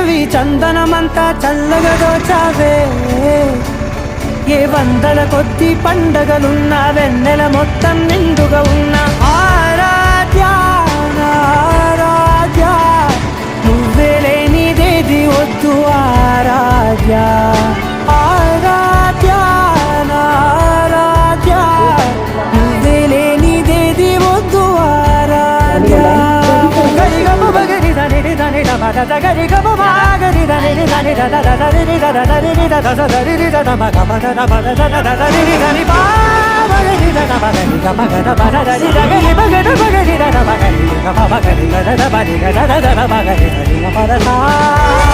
చంద్రుడివి చందనమంతా చల్లగా దోచావే ఏ వందల కొద్ది పండగలున్న వెన్నెల మొత్తం నిండుగా ఉన్న ఆరాధ్య ఆరాధ్య నువ్వే లేనిదేది వద్దు ఆరాధ్య ఆరాధ్య ఆరాధ్య నువ్వే లేనిదేది వద్దు ఆరాధ్య గరిగమ బగరి దని దని దమద గరిగమ బాగరి దని దని దదని దదని దదని దమ గమ దమ దదని దని బాగరి దమగరి గమ గమ దదని దగరి బగరి బగరి దమగరి గమ బగరి దద బగరి దద దద బగరి దద గమ దద